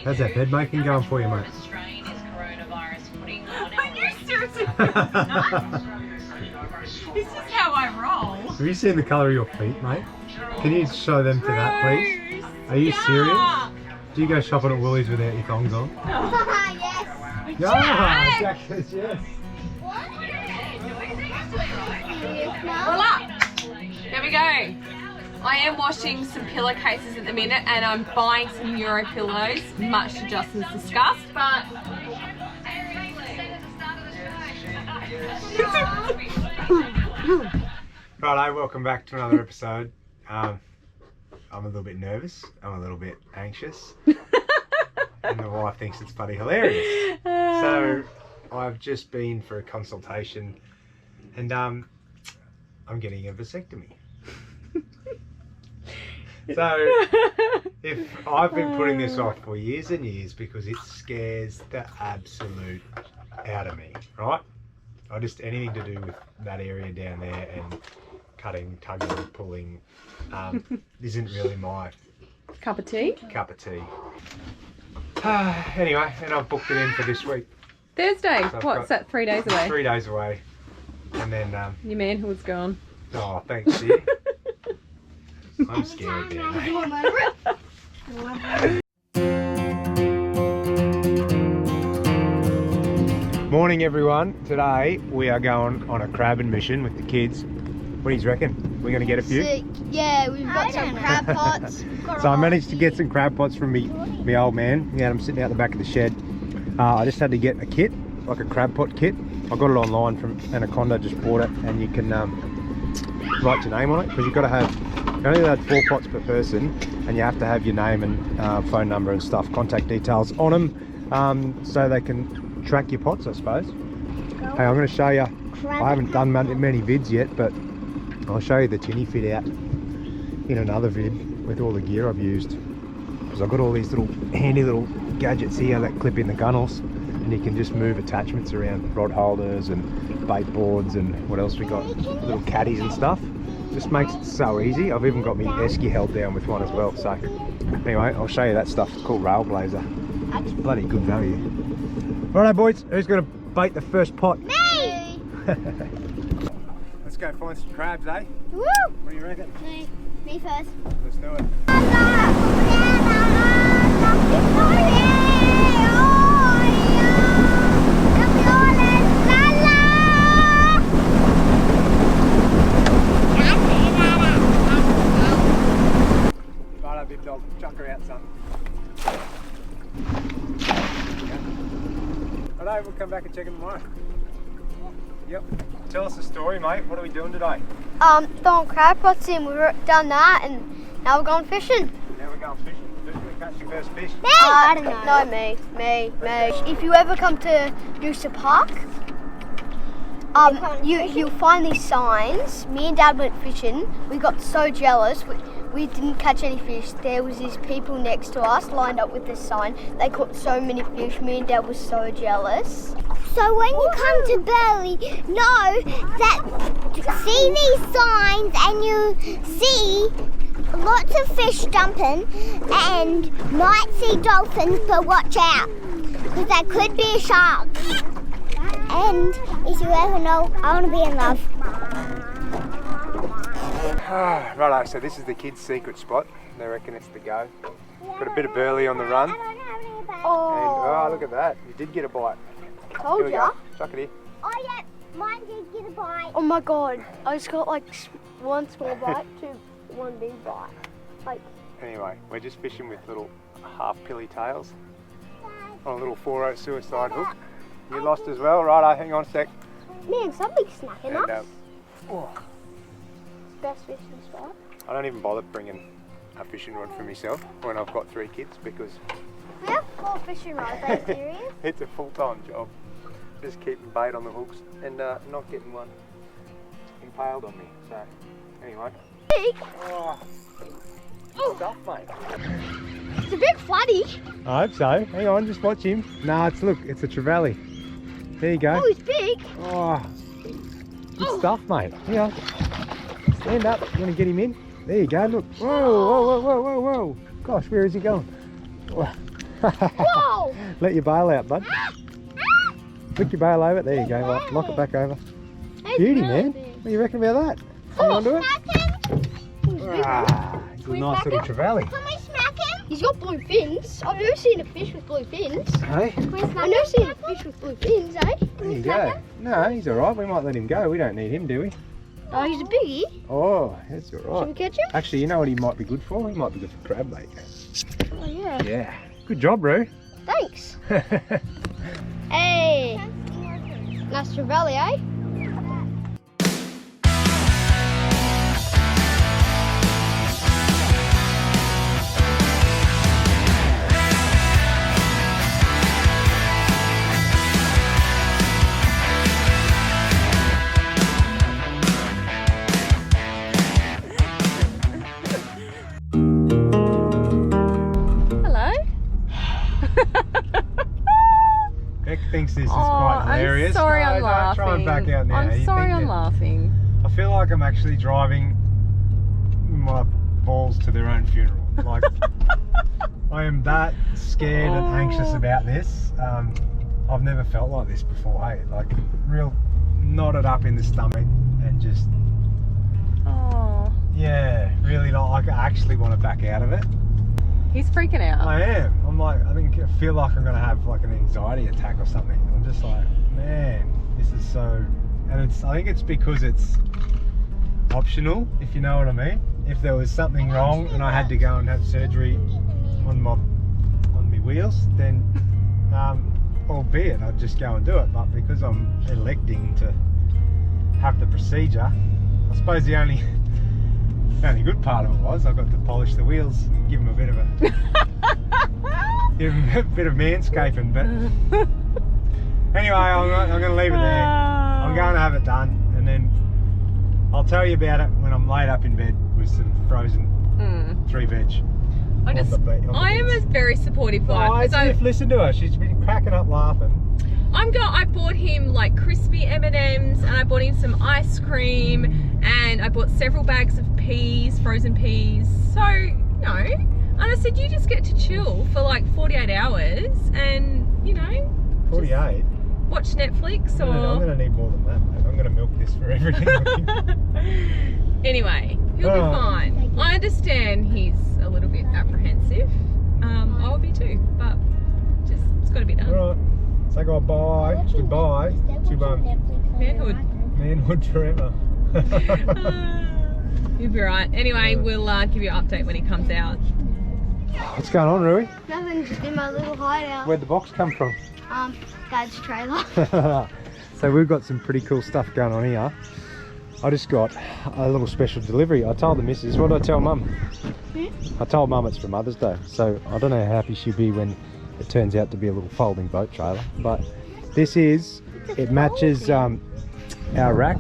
How's that bed making going for you, mate? Are you seriously nuts? This is how I roll. Have you seen the colour of your feet, mate? Can you show them to that, please? Are you serious? Do you go shopping at Woolies without your thongs on? Yes. Yeah, Jack says yes. Voila! There we go. I am washing some pillowcases at the minute and I'm buying some Euro pillows, much to Justin's disgust, but... Righto, welcome back to another episode. I'm a little bit nervous, I'm a little bit anxious, and the wife thinks it's bloody hilarious. So I've just been for a consultation and I'm getting a vasectomy. So if I've been putting this off for years and years because it scares the absolute out of me, right? Anything to do with that area down there and cutting, tugging, pulling isn't really my Cup of tea? Anyway, and I've booked it in for this week. Thursday. So What's that, 3 days away? 3 days away. And then Your manhood's gone. oh, thanks, dear. I'm scared now. Morning, everyone. Today we are going on a crabbing mission with the kids. What do you reckon? We're going to get a few? Yeah, we've got some crab pots. So I managed to get some crab pots from me old man. He had them sitting out the back of the shed. I just had to get a kit, like a crab pot kit. I got it online from Anaconda, just bought it, and you can write your name on it because you've got to have, you only allowed 4 pots per person, and you have to have your name and phone number and stuff, contact details on them, so they can track your pots, I suppose. Hey, I'm going to show you. I haven't done many vids yet, but I'll show you the tinny fit out in another vid with all the gear I've used, because I've got all these little handy little gadgets here that clip in the gunnels, and you can just move attachments around, rod holders and bait boards and what else we got, little caddies and stuff. Just makes it so easy. I've even got my esky held down with one as well. So anyway, I'll show you that stuff. It's called Railblazer. It's bloody good value. Righto boys, who's going to bait the first pot? Me! Let's go find some crabs, eh? Woo! What do you reckon? Me first. Let's do it. Righto, big dog, chuck her out, son. Righto, we'll come back and check them tomorrow. Yep. Tell us a story, mate. What are we doing today? Throwing crab pots in. We've done that, and now we're going fishing. Now we're going fishing. Who's going to catch your first fish? I don't know. No, me. If you ever come to Noosa Park, you'll find these signs. Me and Dad went fishing. We got so jealous. We didn't catch any fish. There was these people next to us lined up with this sign. They caught so many fish. Me and Dad were so jealous. So when you come to Burley, know that see these signs and you see lots of fish dumping and might see dolphins, but watch out because that could be a shark. And if you ever know, I want to be in love. Righto, so this is the kids' secret spot. They reckon it's the go. Got a bit of burley on the run. Oh, look at that. You did get a bite. Told ya. Chuck it here. Oh yeah, mine did get a bite. Oh my god. I just got like one small bite to one big bite. Like. Anyway, we're just fishing with little half pilly tails on a little 4/0 suicide hook. You lost as well, righto, hang on a sec. Man, somebody's snacking And, us. oh, Best fishing spot. I don't even bother bringing a fishing rod for myself when I've got 3 kids because We have 4 fishing rods, are you serious? it's a full-time job. Just keeping bait on the hooks and not getting one impaled on me. So, anyway. Oh, good stuff, mate. It's a bit funny. I hope so. Hang on, just watch him. Nah, look, it's a trevally. There you go. Oh, he's big. Oh, good stuff, mate. Hang on. Stand up. You want to get him in? There you go. Look. Whoa, whoa, whoa, whoa, whoa, whoa. Gosh, where is he going? Whoa. Whoa! Let your bail out, bud. Flick your bail over. There you go. Right, lock it back over. Beauty, man. What do you reckon about that? Hang on to it. Ah, it's a nice little trevally. Can we smack him? He's got blue fins. I've never seen a fish with blue fins. Hey, I've never seen a fish with blue fins, eh? there you go. No, he's alright. We might let him go. We don't need him, do we? Oh, he's a biggie. Oh, that's Should we alright. catch him? Actually, you know what he might be good for? He might be good for crab bait. Oh, yeah. Yeah. Good job, Roo. Thanks. Hey. Nice trevally, eh? Hello. Beck thinks this is quite hilarious. I'm sorry I'm don't laughing. try and back out now. I'm You sorry think I'm that- laughing. I feel like I'm actually driving my balls to their own funeral. Like, I am that scared and anxious about this. I've never felt like this before, hey? Like, real knotted up in the stomach and just, Oh, yeah, really not like I actually want to back out of it. he's freaking out. I am. I'm like, I feel like I'm gonna have like an anxiety attack or something. I'm just like, man, this is so, and I think it's because it's optional, if you know what I mean. If there was something wrong and I had to go and have surgery on my wheels, then albeit I'd just go and do it. But because I'm electing to have the procedure, I suppose the only good part of it was I got to polish the wheels and give them a bit of a manscaping. But anyway, I'm going to leave it there. I'm going to have it done, and then I'll tell you about it when I'm laid up in bed with some frozen 3 veg. I am a very supportive wife. Listen to her. She's been cracking up laughing. I bought him like crispy M&Ms, and I bought him some ice cream, and I bought several bags of peas, frozen peas. So, and I said, you just get to chill for like 48 hours and, 48? watch Netflix or... I'm going to need more than that, mate. I'm going to milk this for everything. Anyway, he'll be fine. I understand he's a little bit apprehensive. I will be too, but it's got to be done. Alright, say goodbye. Goodbye to Manhood. manhood forever. You'll be right. Anyway, we'll give you an update when he comes out. What's going on, Rui? Nothing, just in my little hideout. Where'd the box come from? Dad's trailer. So we've got some pretty cool stuff going on here. I just got a little special delivery. I told the missus, what did I tell Mum? I told Mum it's for Mother's Day, so I don't know how happy she'll be when it turns out to be a little folding boat trailer. But this is, it matches our rack,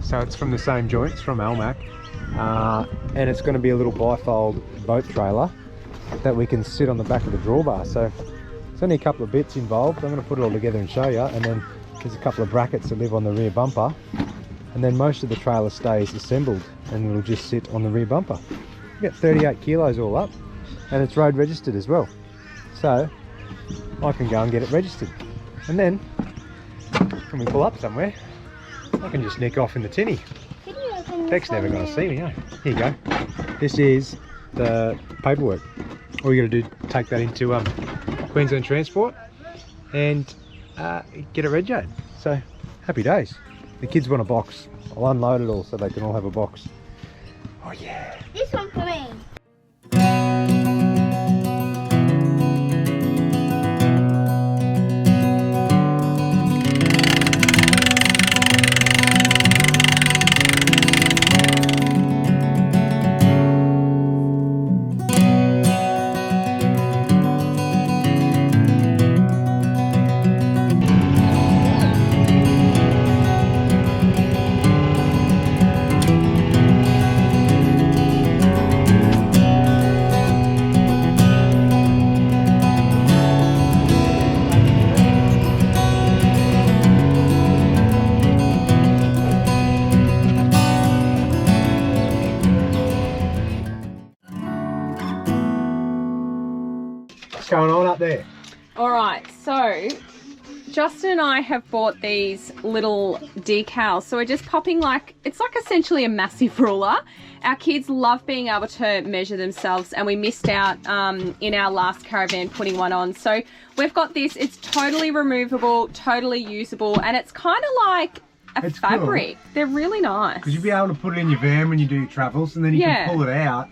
so it's from the same joints from Almac, and it's going to be a little bifold boat trailer that we can sit on the back of the drawbar. So it's only a couple of bits involved. I'm going to put it all together and show you, and then there's a couple of brackets that live on the rear bumper, and then most of the trailer stays assembled and it'll just sit on the rear bumper. We got 38 kilos all up, and it's road registered as well, so I can go and get it registered, and then when we pull up somewhere I can just nick off in the tinny. Beck's never going to see me, eh? Here you go. This is the paperwork. All you got to do, take that into Queensland Transport and get it registered. So happy days. The kids want a box. I'll unload it all so they can all have a box. Oh yeah. This one for me. going on up there? All right, so Justin and I have bought these little decals. So we're just popping it's like essentially a massive ruler. Our kids love being able to measure themselves, and we missed out in our last caravan putting one on. So we've got this, it's totally removable, totally usable, and it's kind of like a fabric. Cool. They're really nice. Because you'll be able to put it in your van when you do your travels, and then you can pull it out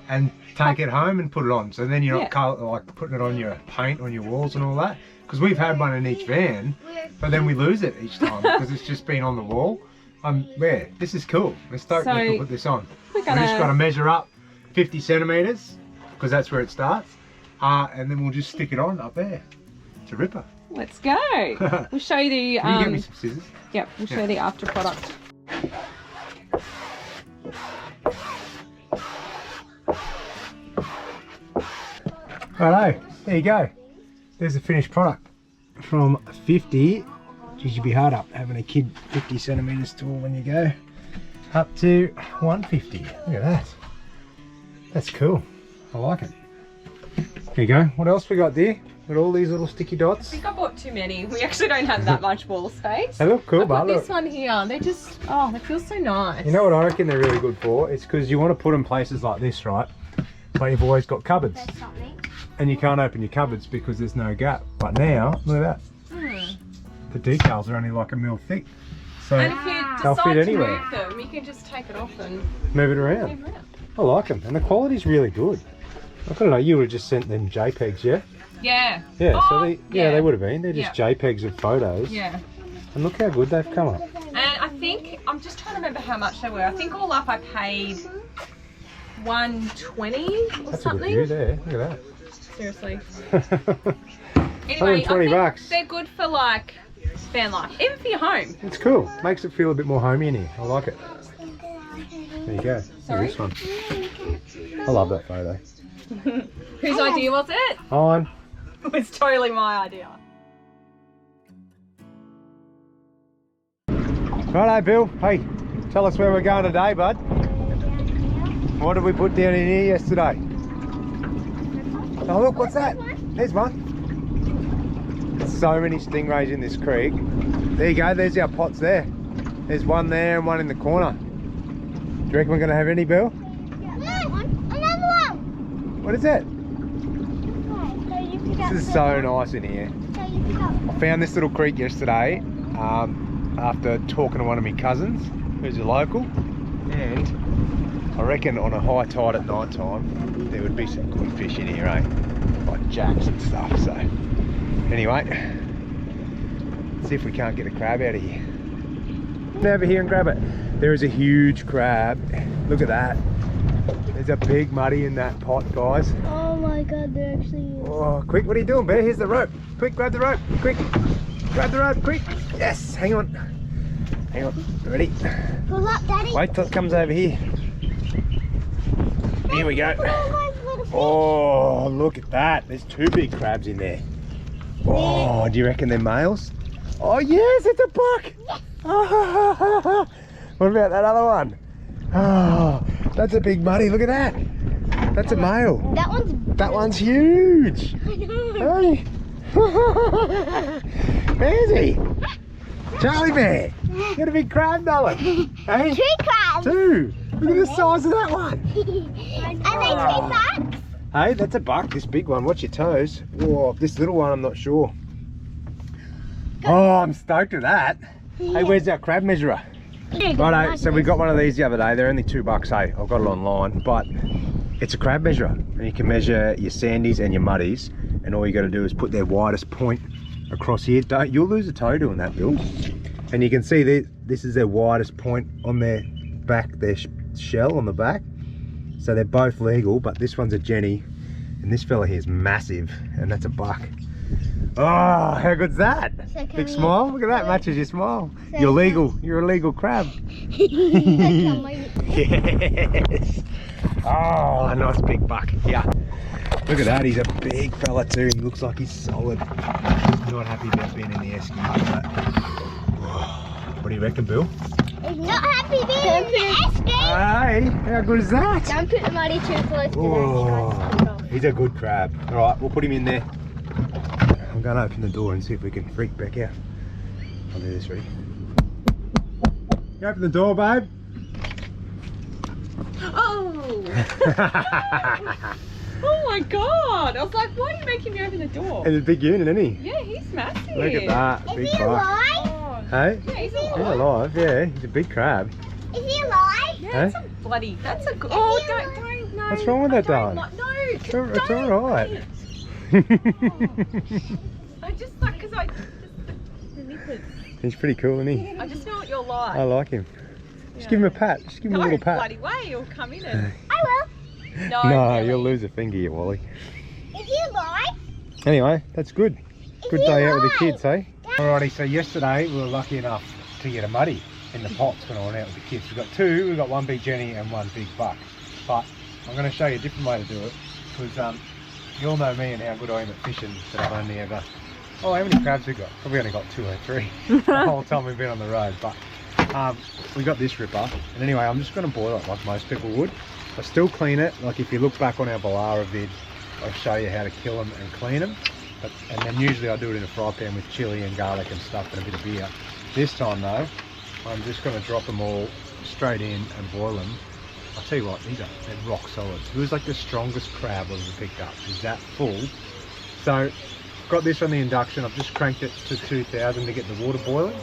and take it home and put it on. So then you're not like putting it on your paint on your walls and all that. Because we've had one in each van, but then we lose it each time because it's just been on the wall. Yeah, this is cool. Let's start to put this on. We just got to measure up 50 centimeters because that's where it starts, and then we'll just stick it on up there. It's a ripper. Let's go. We'll show you the. Can you get me some scissors? Yep, we'll show you the after product. Righto, there you go. There's the finished product. From 50, geez, you'd be hard up having a kid 50 centimeters tall when you go, up to 150. Look at that. That's cool. I like it. There you go. What else we got there? Got all these little sticky dots. I think I bought too many. We actually don't have that much wall space. They look cool, but look. This one here, they just, oh, they feel so nice. You know what I reckon they're really good for? It's because you want to put them places like this, right? But you've always got cupboards. And you can't open your cupboards because there's no gap. But now, look at that. The decals are only like a mil thick. So and if you they'll decide fit to anywhere. move them, you can just take it off and move it around. I like them. And the quality's really good. I don't know, you would have just sent them JPEGs, yeah? Yeah. Yeah, so they would have been. They're just JPEGs of photos. Yeah. And look how good they've come up. And I think, I'm just trying to remember how much they were. I think all up I paid $120 or That's something. A good view there. Look at that. Seriously. $120 Anyway, I think they're good for like van life, even for your home. It's cool. Makes it feel a bit more homey in here. I like it. There you go. Sorry? This one. I love that photo. Whose idea was it? Mine. It was totally my idea. Righto, Bill. Hey, tell us where we're going today, bud. What did we put down in here yesterday? Oh look, what's that? There's one. There's so many stingrays in this creek. There you go, there's our pots there. There's one there and one in the corner. Do you reckon we're going to have any, Bill? Yeah, another one. What is it? This is so nice in here. I found this little creek yesterday after talking to one of my cousins who's a local, and I reckon on a high tide at night time there would be some good fish in here, eh? Like jacks and stuff. So anyway, let's see if we can't get a crab out of here. Come over here and grab it. There is a huge crab. Look at that. There's a big muddy in that pot, guys. Oh my god, there actually is. Oh, quick, what are you doing, Bear? Here's the rope. Quick, grab the rope. Quick. Grab the rope, quick. Yes, hang on. Hang on. Ready? Pull up, Daddy. Wait till it comes over here. Here we go. Oh, look at that. There's two big crabs in there. Oh, do you reckon they're males? Oh, yes, it's a buck. Oh, what about that other one? Oh, that's a big muddy. Look at that. That's a male. That one's huge. Hey. Where's he? Charlie Bear. You got a big crab, darling. Hey? 2 crabs. 2. Look at the size of that one. Are they 2 bucks? Hey, that's a buck, this big one. Watch your toes. Oh, this little one, I'm not sure. Oh, I'm stoked with that. Hey, where's our crab measurer? Righto, so we got one of these the other day. They're only $2, hey. I've got it online, but it's a crab measurer. And you can measure your sandies and your muddies, and all you got to do is put their widest point across here. You'll lose a toe doing that, Bill. And you can see this is their widest point on their back, their shell on the back. So they're both legal, but this one's a Jenny, and this fella here is massive, and that's a buck. Oh, how good's that? So big smile. Look at that, matches your smile. So you're legal. You're a legal crab. Yes. Oh, a nice big buck. Yeah. Look at that. He's a big fella too. He looks like he's solid. He's not happy about being in the esky. What do you reckon, Bill? He's not happy being in the esky. Hey, how good is that? Don't put the muddy too close to oh. that. He's a good crab. All right, we'll put him in there. I'm going to open the door and see if we can freak Beck out. I'll do this, ready? You open the door, babe. Oh! Oh my god! I was like, why are you making me open the door? He's a big unit, isn't he? Yeah, he's massive. Look at that, Is big he buck. alive? Oh, Hey? yeah, he's He's alive. alive, yeah. He's a big crab. Is he alive? Yeah, Hey? that's a bloody. That's a. Oh, he don't, alive? no. What's wrong with that, darling? No, It's all right. I just like, because I. The nippers. He's pretty cool, isn't he? I just know what you're like. I like him. Just give him a pat. Just give him a little pat. bloody way, you'll come in and. I will. No, No, really. you'll lose a finger, you Wally. Is he alive? Anyway, that's good. Good he day out with the alive? kids, eh? Alrighty, so yesterday we were lucky enough to get a muddy in the pots when I went out with the kids. We've got two. We've got one big Jenny and one big buck. But I'm going to show you a different way to do it, because you all know me and how good I am at fishing, that I've only ever... Oh, how many crabs we got? Probably only got 2 or 3 the whole time we've been on the road. But we got this ripper, and anyway, I'm just going to boil it like most people would. I still clean it. Like if you look back on our Balara vid, I'll show you how to kill them and clean them. And then usually I do it in a fry pan with chili and garlic and stuff and a bit of beer. This time though, I'm just going to drop them all straight in and boil them. I'll tell you what, they're rock solid. It was like the strongest crab I've ever picked up. It's that full. So, got this on the induction. I've just cranked it to 2000 to get the water boiling.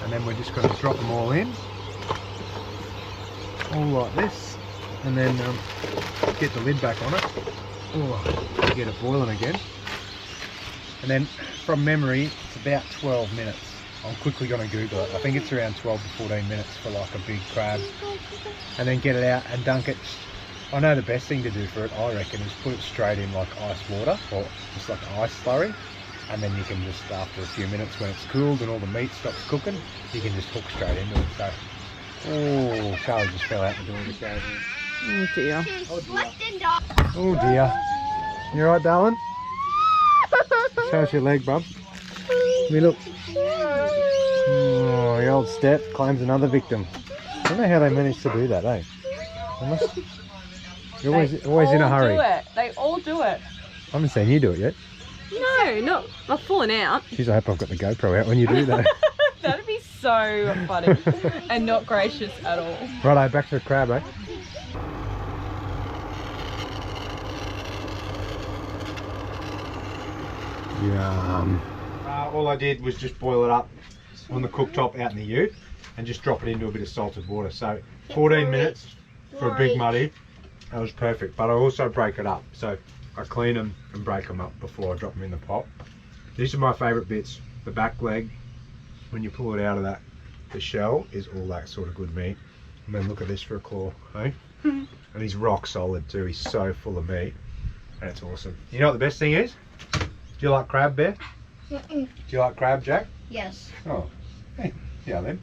And then we're just going to drop them all in. All like this. And then get the lid back on it. Oh, get it boiling again. And then from memory, it's about 12 minutes. I'm quickly going to Google it. I think it's around 12 to 14 minutes for like a big crab. And then get it out and dunk it. I know the best thing to do for it, I reckon, is put it straight in like ice water or just like ice slurry. And then you can just, after a few minutes when it's cooled and all the meat stops cooking, you can just hook straight into it. So, oh, Charlie just fell out the door of the cave. Oh dear. Oh dear. You alright, darling? Show us your leg, bub. Let me look. Oh, the old step claims another victim. I don't know how they managed to do that, eh? You're always in a hurry. They all do it. I haven't seen you do it yet. No, not falling out. Jeez, I hope I've got the GoPro out when you do that. That'd be so funny and not gracious at all. Righto, back to the crab, eh? Yum. All I did was just boil it up on the cooktop out in the ute and just drop it into a bit of salted water. So 14 minutes for a big muddy. That was perfect. But I also break it up. So I clean them and break them up before I drop them in the pot. These are my favourite bits. The back leg, when you pull it out of that, the shell is all that sort of good meat. And then look at this for a claw, eh? And he's rock solid too. He's so full of meat. And it's awesome. You know what the best thing is? Do you like crab, Bear? Do you like crab, Jack? Yes. Oh, hey, yeah then.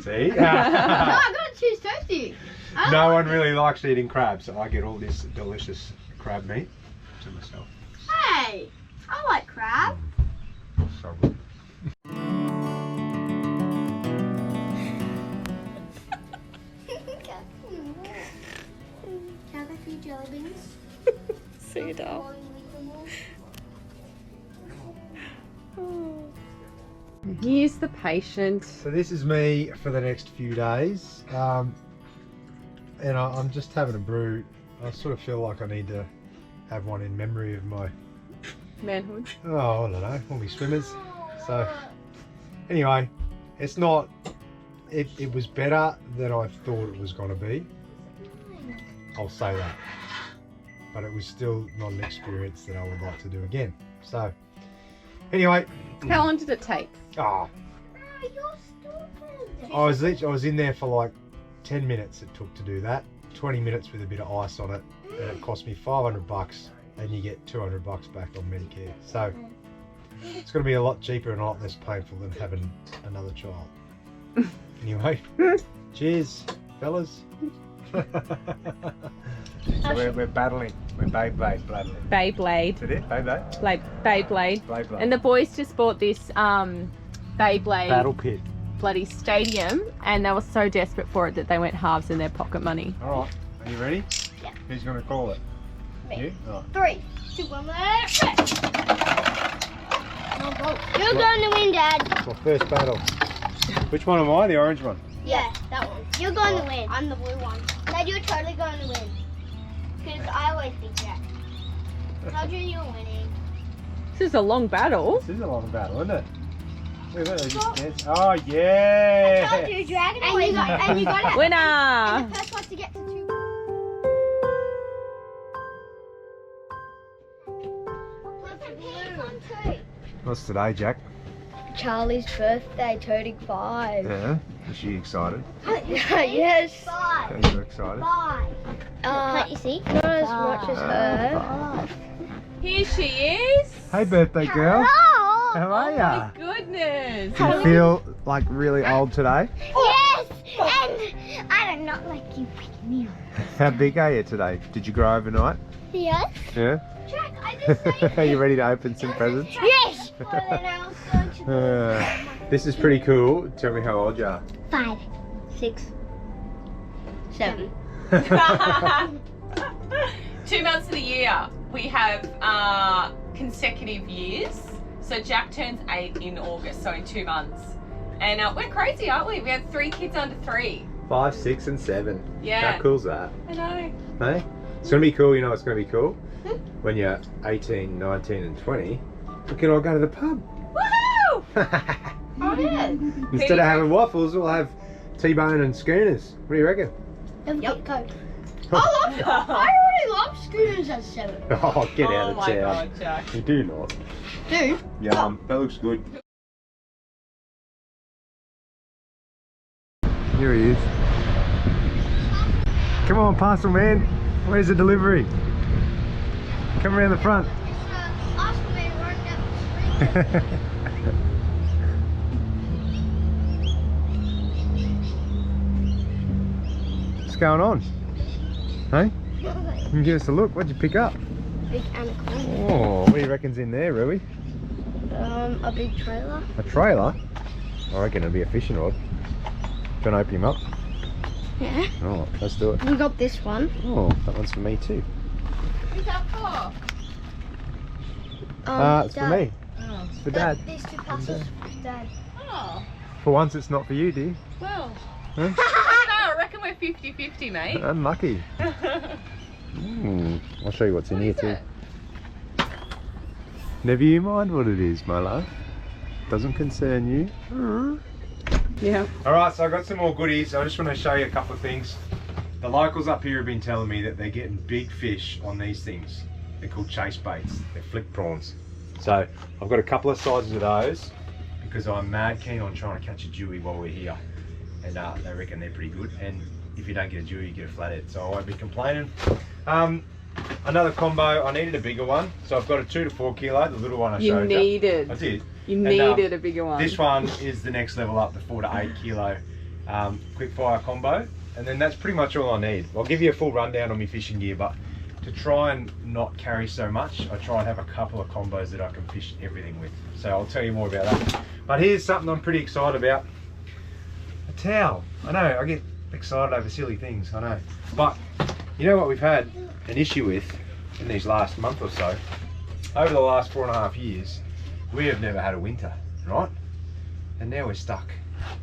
See? No, I got to choose toasty. No one really likes eating crab, so I get all this delicious crab meat to myself. Hey, I like crab. So good. Have a few jelly beans. See you, doll. Here's the patient. So this is me for the next few days. And I'm just having a brew. I sort of feel like I need to have one in memory of my, Manhood. oh, I don't know, all my swimmers. So anyway, it's not, it was better than I thought it was going to be. I'll say that. But it was still not an experience that I would like to do again. So anyway. How long did it take? Ah, I was in there for like 10 minutes it took to do that. 20 minutes with a bit of ice on it, and it cost me $500 and you get $200 back on Medicare. So it's going to be a lot cheaper and a lot less painful than having another child. Anyway, cheers, fellas. So we're battling. We're Beyblade battling. Beyblade. Is it? Beyblade? Beyblade. Beyblade. And the boys just bought this Beyblade Battle pit. bloody stadium, and they were so desperate for it that they went halves in their pocket money. All right, are you ready? Yeah. Who's going to call it? You? Oh. 3, 2, 1, let it rip. You're going to win, Dad. It's my first battle. Which one am I? The orange one? Yeah, that one. You're going to win. I'm the blue one. Dad, you're totally going to win. Because I always beat Jack. Told you you're winning. This is a long battle. This is a long battle, isn't it? Look at that, they just dance. Oh, yeah! I told you, Dragon. And you got it. Winner! And the first one to get to 2. What's today, Jack? Charlie's birthday, turning 5. Yeah. Is she excited? Yes. 5. Are you excited? 5. Can't you see? Not as much as her. Here she is. Hey, birthday girl. Hello. How are ya? Goodness. Do you feel like really old today? Yes. And I do not like you picking me up. How big are you today? Did you grow overnight? Yes. Yeah? Jack, I just said Are you ready to open some presents? Yes. This is pretty cool. Tell me how old you are. 5. 6, 7. 2 months of the year we have consecutive years. So Jack turns 8 in August, so in 2 months. And we're crazy, aren't we? We have 3 kids under 3. 5, 6, and 7. Yeah. How cool's that? I know. Hey? It's going to be cool, you know what's going to be cool? When you're 18, 19 and 20, we can all go to the pub. Woohoo! Oh yeah. Instead of having waffles, we'll have T-bone and schooners. What do you reckon? Yep, go. I already love schooners at 7. Oh, get out of my town. God, Jack. You do not. Do? Yum. That looks good. Here he is. Come on, parcel man. Where's the delivery? Come around the front. Oscar man running down the street. What's going on? Hey? You can give us a look. What'd you pick up? Big anaconda. Oh, what do you reckon's in there, Rui? A big trailer. A trailer? I reckon it'll be a fishing rod. Do you want to open him up? Yeah. Oh, let's do it. We got this one. Oh, that one's for me too. Who's that for? It's for me. Oh. It's for Dad. These 2 parcels for Dad. Oh. For once it's not for you, dear. Well. Huh? I reckon we're 50-50, mate. Unlucky. I'll show you what's in here too. Never you mind what it is, my love. Doesn't concern you. Yeah. Alright, so I got some more goodies. I just want to show you a couple of things. The locals up here have been telling me that they're getting big fish on these things. They're called chase baits. They're flick prawns. So I've got a couple of sizes of those because I'm mad keen on trying to catch a dewy while we're here. And they reckon they're pretty good. And if you don't get a dewy, you get a flathead. So I won't be complaining. Another combo, I needed a bigger one. So I've got a 2 to 4 kilo, the little one I showed you. You needed. I did. You needed a bigger one. This one is the next level up, the 4 to 8 kilo quick fire combo. And then that's pretty much all I need. I'll give you a full rundown on my fishing gear, but to try and not carry so much, I try and have a couple of combos that I can fish everything with. So I'll tell you more about that. But here's something I'm pretty excited about. A towel. I know, I get excited over silly things, I know. But you know what we've had an issue with in these last month or so? Over the last 4.5 years, we have never had a winter, right? And now we're stuck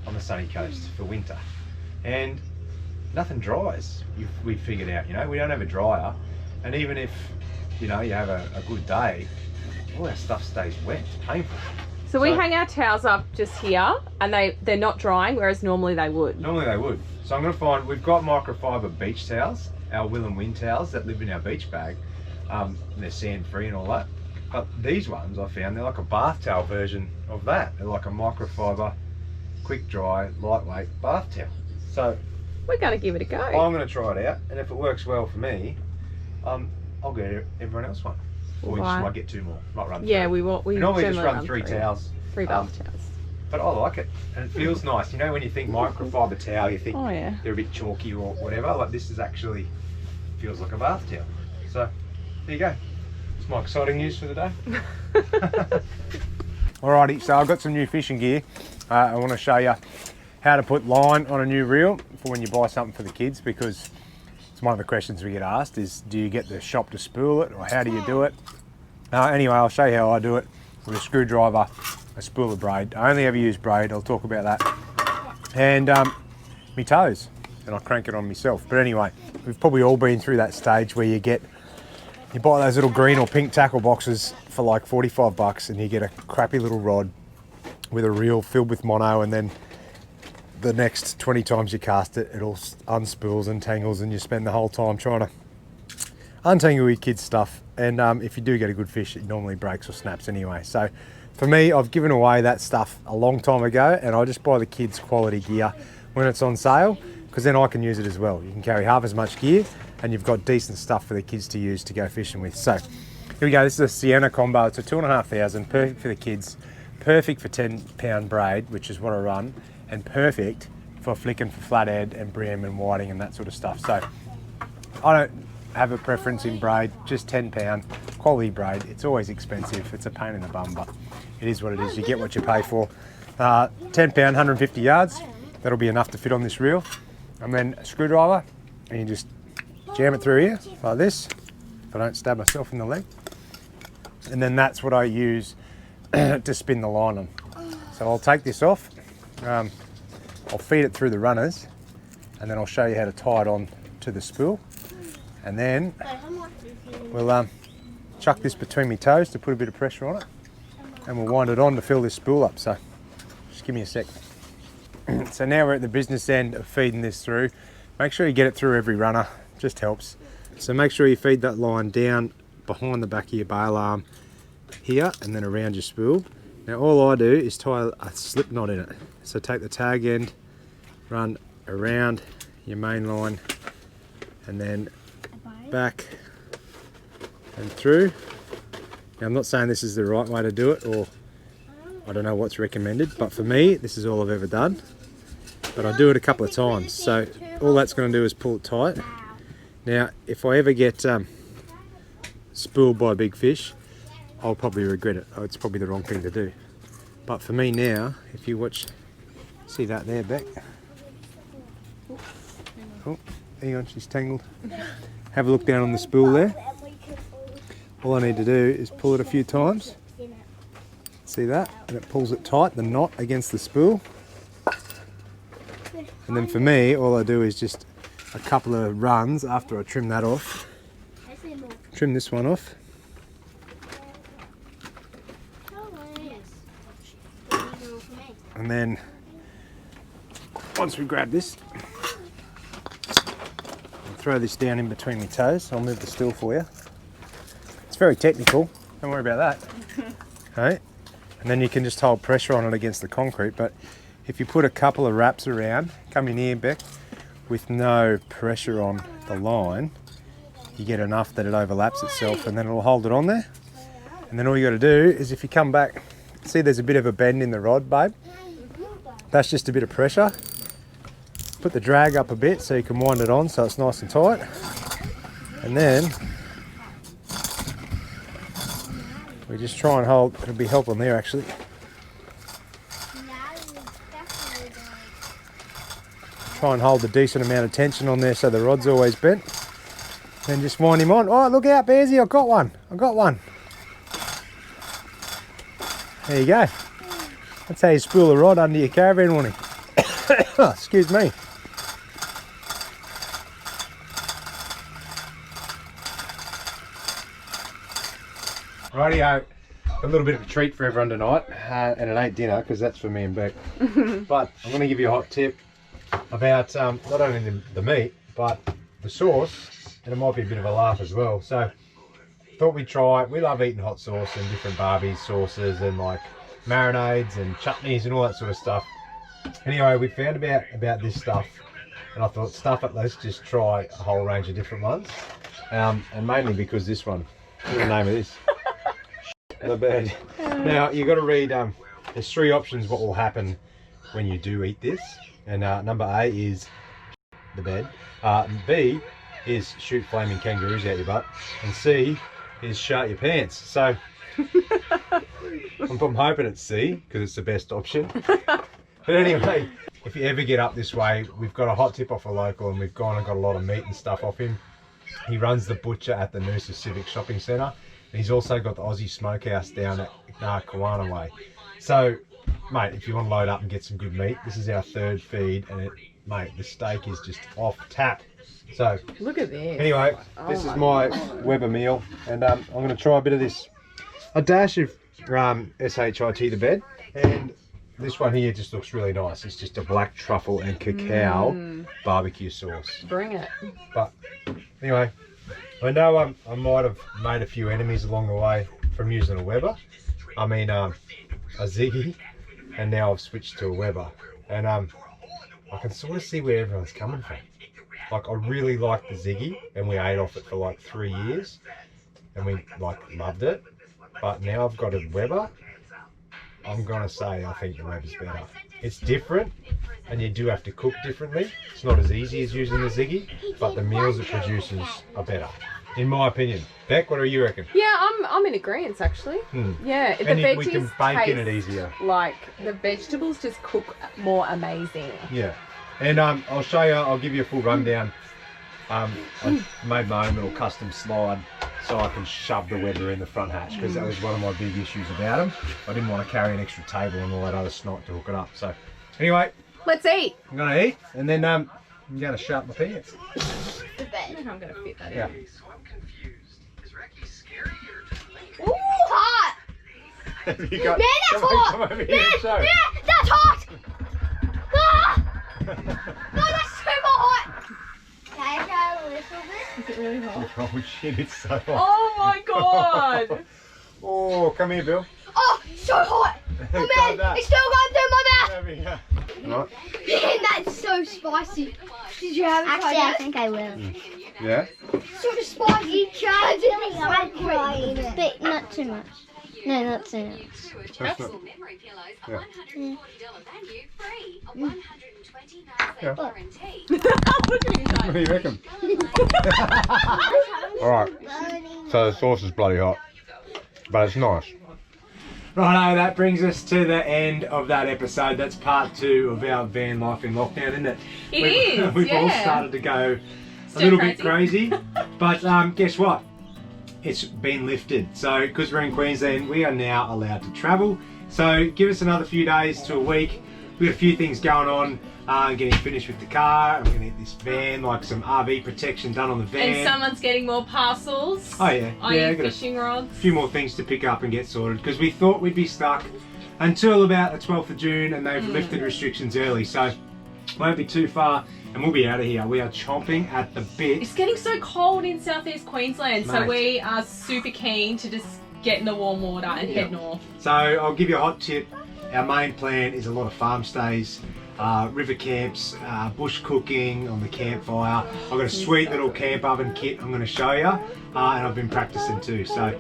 on the sunny coast for winter. And nothing dries, we've figured out, you know, we don't have a dryer. And even if, you know, you have a good day, all our stuff stays wet, it's painful. So we hang our towels up just here and they're not drying, whereas normally they would. Normally they would. So I'm gonna find, we've got microfiber beach towels, our Will and Wind towels that live in our beach bag. They're sand free and all that. But these ones I found, they're like a bath towel version of that. They're like a microfiber, quick dry, lightweight bath towel. So We're going to give it a go. I'm going to try it out, and if it works well for me, I'll get everyone else one. Or we just might get 2 more. Might run 3. Yeah, we normally just run 3 towels. 3 bath towels. But I like it, and it feels nice. You know, when you think microfiber towel, you think they're a bit chalky or whatever. Like this is actually feels like a bath towel. So there you go. It's my exciting news for the day. Alrighty, so I've got some new fishing gear. I want to show you how to put line on a new reel for when you buy something for the kids, because It's one of the questions we get asked is, do you get the shop to spool it, or how do you do it? Anyway, I'll show you how I do it with a screwdriver, a spool of braid. I only ever use braid, I'll talk about that. And my toes, and I crank it on myself. But anyway, we've probably all been through that stage where you buy those little green or pink tackle boxes for like 45 bucks, and you get a crappy little rod with a reel filled with mono, and then the next 20 times you cast it, it all unspools and tangles, and you spend the whole time trying to untangle your kids' stuff. And if you do get a good fish, it normally breaks or snaps anyway. So for me, I've given away that stuff a long time ago, and I just buy the kids' quality gear when it's on sale, because then I can use it as well. You can carry half as much gear, and you've got decent stuff for the kids to use to go fishing with. So here we go. This is a Sienna combo. It's a 2,500, perfect for the kids, perfect for 10-pound braid, which is what I run, and perfect for flicking for flathead and brim and whiting and that sort of stuff. So I don't have a preference in braid, just 10-pound quality braid. It's always expensive. It's a pain in the bum, but it is what it is. You get what you pay for. 10-pound, 150 yards. That'll be enough to fit on this reel. And then a screwdriver, and you just jam it through here like this, if I don't stab myself in the leg. And then that's what I use to spin the line on. So I'll take this off, I'll feed it through the runners, and then I'll show you how to tie it on to the spool. And then we'll chuck this between my toes to put a bit of pressure on it, and we'll wind it on to fill this spool up. So just give me a sec. So now we're at the business end of feeding this through. Make sure you get it through every runner, just helps. So make sure you feed that line down behind the back of your bail arm here, and then around your spool. Now all I do is tie a slip knot in it. So take the tag end, run around your main line, and then back and through. Now I'm not saying this is the right way to do it, or I don't know what's recommended, but for me, this is all I've ever done. But I do it a couple of times, so all that's going to do is pull it tight. Now, if I ever get spooled by a big fish, I'll probably regret it. It's probably the wrong thing to do. But for me now, if you watch, see that there, Beck? Oh, hang on, she's tangled. Have a look down on the spool there. All I need to do is pull it a few times. See that? And it pulls it tight, the knot against the spool. And then for me, all I do is just a couple of runs after I trim that off. Trim this one off. And then once we grab this, I'll throw this down in between my toes. I'll move the stool for you. It's very technical, don't worry about that. Okay. And then you can just hold pressure on it against the concrete. But if you put a couple of wraps around, come in here, Beck, with no pressure on the line, you get enough that it overlaps itself, and then it'll hold it on there. And then all you got to do is, if you come back, see there's a bit of a bend in the rod, babe? That's just a bit of pressure. Put the drag up a bit so you can wind it on so it's nice and tight. And then we just try and hold, it'll be helpful there actually. Try and hold a decent amount of tension on there so the rod's always bent. Then just wind him on. Oh, look out, Bearsy, I've got one. I've got one. There you go. That's how you spool a rod under your caravan awning. Excuse me. Rightio, a little bit of a treat for everyone tonight, and it ain't dinner because that's for me and Beck. But I'm going to give you a hot tip about not only the meat, but the sauce, and it might be a bit of a laugh as well. So thought we'd try, we love eating hot sauce and different barbies, sauces, and like marinades and chutneys and all that sort of stuff. Anyway, we found about this stuff, and I thought, stuff it, let's just try a whole range of different ones, and mainly because this one, what's the name of this? The bed. Now you got to read, there's three options what will happen when you do eat this, and number A is the bed, B is shoot flaming kangaroos out your butt, and C is shart your pants. So I'm hoping it's C because it's the best option. But anyway, if you ever get up this way, we've got a hot tip off a local, and we've gone and got a lot of meat and stuff off him. He runs the butcher at the Noosa Civic Shopping Centre, and he's also got the Aussie Smokehouse down at Kawana Way. So, mate, if you want to load up and get some good meat, this is our third feed, and mate, the steak is just off tap. So, look at this. Anyway, this is my Weber meal, and I'm going to try a bit of this, a dash of SHIT the bed, and this one here just looks really nice. It's just a black truffle and cacao barbecue sauce. Bring it. But anyway, I know I might have made a few enemies along the way from using a Weber. I mean a Ziggy, and now I've switched to a Weber, and I can sort of see where everyone's coming from. Like, I really liked the Ziggy, and we ate off it for like 3 years, and we like loved it. But now I've got a Weber. I'm gonna say I think the Weber's better. It's different, and you do have to cook differently. It's not as easy as using the Ziggy, but the meals it produces are better, in my opinion. Beck, what do you reckon? Yeah, I'm in agreement actually. Yeah, And the veggies we can bake in it easier. Like the vegetables just cook more amazing. Yeah, and I'll show you. I'll give you a full rundown. I made my own little custom slide so I can shove the Weber in the front hatch, because that was one of my big issues about them. I didn't want to carry an extra table and all that other snot to hook it up. So anyway, let's eat. I'm gonna eat, and then I'm gonna sharpen my pants. The bed. I don't know how I'm gonna fit that Yeah. in. Ooh, hot! You got, Man, that's hot! Come over here and show. Man, that's hot! Ah! No, that's super hot! Can I try a little bit? Is it really hot? Oh shit, it's so hot. Oh my god! Oh, come here, Bill. Oh, so hot! Oh Grab man, that. it's still going through my mouth! Over here. Right. Man, that's so spicy. Did you have it? Actually, I think I will. Yeah? So spicy. Charge it. I'm trying it. But not too much. No, not too much. That's not... Yeah. Look at him What do you reckon? Alright, so the sauce is bloody hot, but it's nice. Righto, that brings us to the end of that episode. That's part 2 of our van life in lockdown, isn't it? We've all started to go a little bit crazy, but guess what? It's been lifted. So, because we're in Queensland, we are now allowed to travel. So, give us another few days to a week. We've got a few things going on. Getting finished with the car. I'm going to get this van, like some RV protection done on the van. And someone's getting more parcels. Oh yeah, yeah. Got fishing rods. A few more things to pick up and get sorted, because we thought we'd be stuck until about the 12th of June, and they've lifted restrictions early, so won't be too far, and we'll be out of here. We are chomping at the bit. It's getting so cold in southeast Queensland, so Mate. we are super keen to just get in the warm water and head north. So I'll give you a hot tip. Our main plan is a lot of farm stays, river camps, bush cooking on the campfire. I've got a sweet little camp oven kit I'm going to show you, and I've been practicing too. So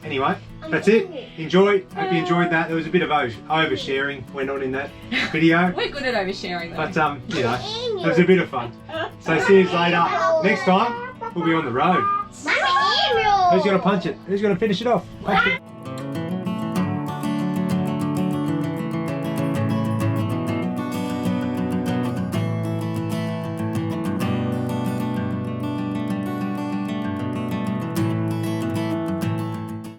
anyway, that's it. Enjoy. Hope you enjoyed that. There was a bit of oversharing went on in that video. We're good at oversharing though. But you know, it was a bit of fun. So see you later. Next time we'll be on the road. Mama, Ariel! Who's going to punch it? Who's going to finish it off?